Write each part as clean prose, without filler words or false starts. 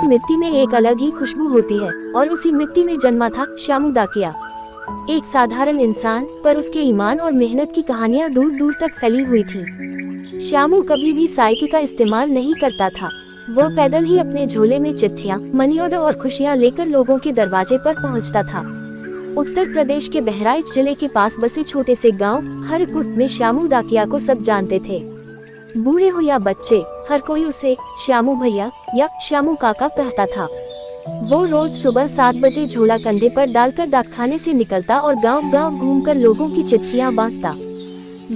मिट्टी में एक अलग ही खुशबू होती है और उसी मिट्टी में जन्मा था श्यामू डाकिया। एक साधारण इंसान, पर उसके ईमान और मेहनत की कहानियां दूर दूर तक फैली हुई थी। श्यामू कभी भी साइकिल का इस्तेमाल नहीं करता था। वह पैदल ही अपने झोले में चिट्ठियां, मनी ऑर्डर और खुशियां लेकर लोगों के दरवाजे पर पहुंचता था। उत्तर प्रदेश के बहराइच जिले के पास बसे छोटे से गांव हरिपुर में श्यामू डाकिया को सब जानते थे। बूढ़े हो या बच्चे, हर कोई उसे श्यामू भैया या श्यामू काका कहता था। वो रोज सुबह 7 बजे झोला कंधे पर डालकर डाकखाने से निकलता और गांव गांव घूमकर लोगों की चिट्ठियां बांटता।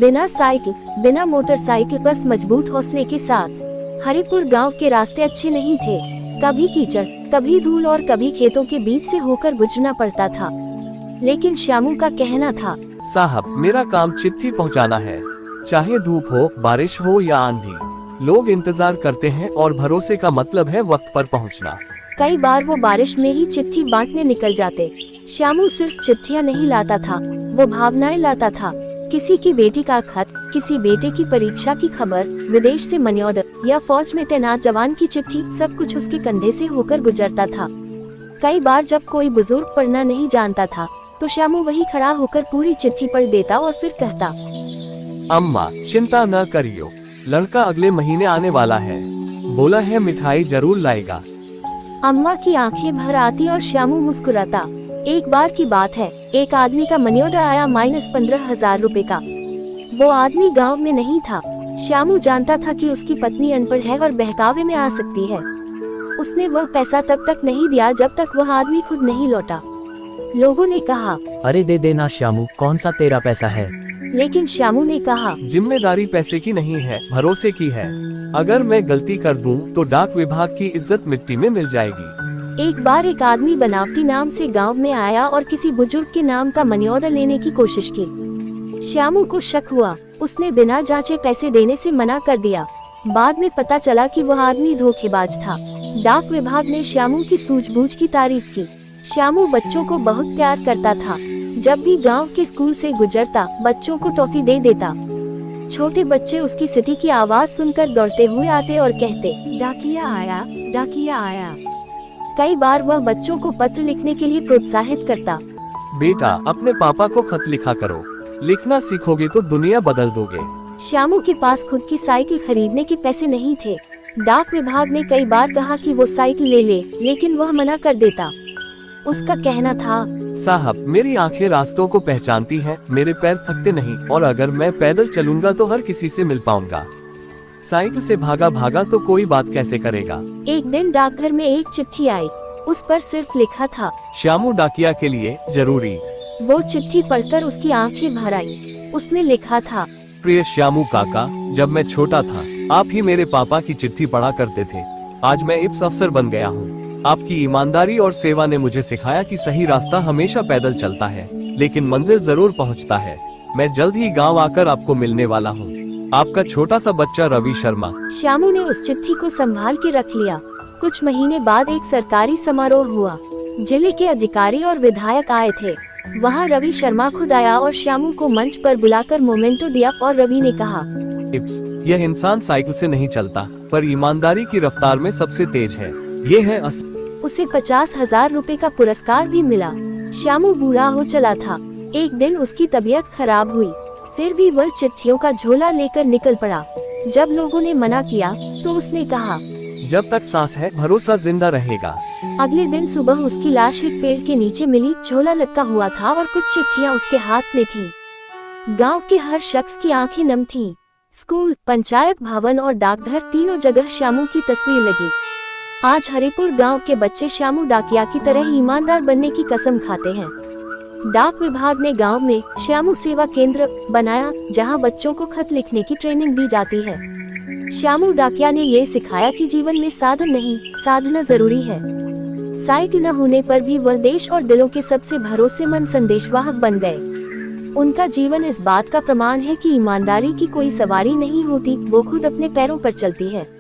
बिना साइकिल, बिना मोटरसाइकिल, बस मजबूत हौसले के साथ। हरिपुर गांव के रास्ते अच्छे नहीं थे, कभी कीचड़, कभी धूल और कभी खेतों के बीच से होकर गुजरना पड़ता था। लेकिन श्यामू का कहना था, साहब मेरा काम चिट्ठी पहुंचाना है, चाहे धूप हो, बारिश हो या आंधी। लोग इंतजार करते हैं और भरोसे का मतलब है वक्त पर पहुंचना। कई बार वो बारिश में ही चिट्ठी बांटने निकल जाते। श्यामू सिर्फ चिट्ठियां नहीं लाता था, वो भावनाएं लाता था। किसी की बेटी का खत, किसी बेटे की परीक्षा की खबर, विदेश से मनी ऑर्डर या फौज में तैनात जवान की चिट्ठी, सब कुछ उसके कंधे से होकर गुजरता था। कई बार जब कोई बुजुर्ग पढ़ना नहीं जानता था तो श्यामू वही खड़ा होकर पूरी चिट्ठी पढ़ देता और फिर कहता, अम्मा चिंता न करियो, लड़का अगले महीने आने वाला है, बोला है मिठाई जरूर लाएगा। अम्मा की आंखें भर आती और श्यामू मुस्कुराता। एक बार की बात है, एक आदमी का मनी ऑर्डर आया -15,000 रुपए का। वो आदमी गांव में नहीं था। श्यामू जानता था कि उसकी पत्नी अनपढ़ है और बहकावे में आ सकती है। उसने वह पैसा तब तक नहीं दिया जब तक वह आदमी खुद नहीं लौटा। लोगों ने कहा, अरे दे देना श्यामू, कौन सा तेरा पैसा है। लेकिन श्यामू ने कहा, जिम्मेदारी पैसे की नहीं है, भरोसे की है। अगर मैं गलती कर दूं तो डाक विभाग की इज्जत मिट्टी में मिल जाएगी। एक बार एक आदमी बनावटी नाम से गांव में आया और किसी बुजुर्ग के नाम का मनी ऑर्डर लेने की कोशिश की। श्यामू को शक हुआ, उसने बिना जांचे पैसे देने से मना कर दिया। बाद में पता चला कि वह आदमी धोखेबाज था। डाक विभाग ने श्यामू की सूझबूझ की तारीफ की। श्यामू बच्चों को बहुत प्यार करता था। जब भी गांव के स्कूल से गुजरता, बच्चों को टॉफी दे देता। छोटे बच्चे उसकी सिटी की आवाज सुनकर दौड़ते हुए आते और कहते, डाकिया आया, डाकिया आया। कई बार वह बच्चों को पत्र लिखने के लिए प्रोत्साहित करता। बेटा अपने पापा को खत लिखा करो, लिखना सीखोगे तो दुनिया बदल दोगे। श्यामू के पास खुद की साइकिल खरीदने के पैसे नहीं थे। डाक विभाग ने कई बार कहा कि वो साइकिल ले ले, लेकिन वह मना कर देता। उसका कहना था, साहब मेरी आंखें रास्तों को पहचानती हैं, मेरे पैर थकते नहीं, और अगर मैं पैदल चलूंगा तो हर किसी से मिल पाऊंगा। साइकिल से भागा भागा तो कोई बात कैसे करेगा। एक दिन डाकघर में एक चिट्ठी आई। उस पर सिर्फ लिखा था, श्यामू डाकिया के लिए जरूरी। वो चिट्ठी पढ़कर उसकी आंखें भर आई। उसने लिखा था, प्रिय श्यामू काका, जब मैं छोटा था आप ही मेरे पापा की चिट्ठी पढ़ा करते थे। आज मैं IPS अफसर बन गया हूँ। आपकी ईमानदारी और सेवा ने मुझे सिखाया कि सही रास्ता हमेशा पैदल चलता है, लेकिन मंजिल जरूर पहुंचता है। मैं जल्द ही गांव आकर आपको मिलने वाला हूं। आपका छोटा सा बच्चा रवि शर्मा। श्यामू ने उस चिट्ठी को संभाल के रख लिया। कुछ महीने बाद एक सरकारी समारोह हुआ। जिले के अधिकारी और विधायक आए थे। वहां रवि शर्मा खुद आया और श्यामू को मंच पर बुलाकर मोमेंटो दिया और रवि ने कहा, IPS यह इंसान साइकिल से नहीं चलता, पर ईमानदारी की रफ्तार में सबसे तेज है। ये है असली। उसे 50,000 रुपए का पुरस्कार भी मिला। श्यामू बूढ़ा हो चला था। एक दिन उसकी तबीयत खराब हुई, फिर भी वह चिट्ठियों का झोला लेकर निकल पड़ा। जब लोगों ने मना किया तो उसने कहा, जब तक सांस है भरोसा जिंदा रहेगा। अगले दिन सुबह उसकी लाश एक पेड़ के नीचे मिली। झोला लटका हुआ था और कुछ चिट्ठियां उसके हाथ में थीं। गांव के हर शख्स की आंखें नम थीं। स्कूल, पंचायत भवन और डाकघर, तीनों जगह श्यामू की तस्वीर लगी। आज हरिपुर गांव के बच्चे श्यामू डाकिया की तरह ईमानदार बनने की कसम खाते हैं। डाक विभाग ने गांव में श्यामू सेवा केंद्र बनाया, जहां बच्चों को खत लिखने की ट्रेनिंग दी जाती है। श्यामू डाकिया ने ये सिखाया कि जीवन में साधन नहीं, साधना जरूरी है। साइकिल न होने पर भी वह देश और दिलों के सबसे भरोसेमंद संदेशवाहक बन गए। उनका जीवन इस बात का प्रमाण है कि ईमानदारी की कोई सवारी नहीं होती, वो खुद अपने पैरों पर चलती है।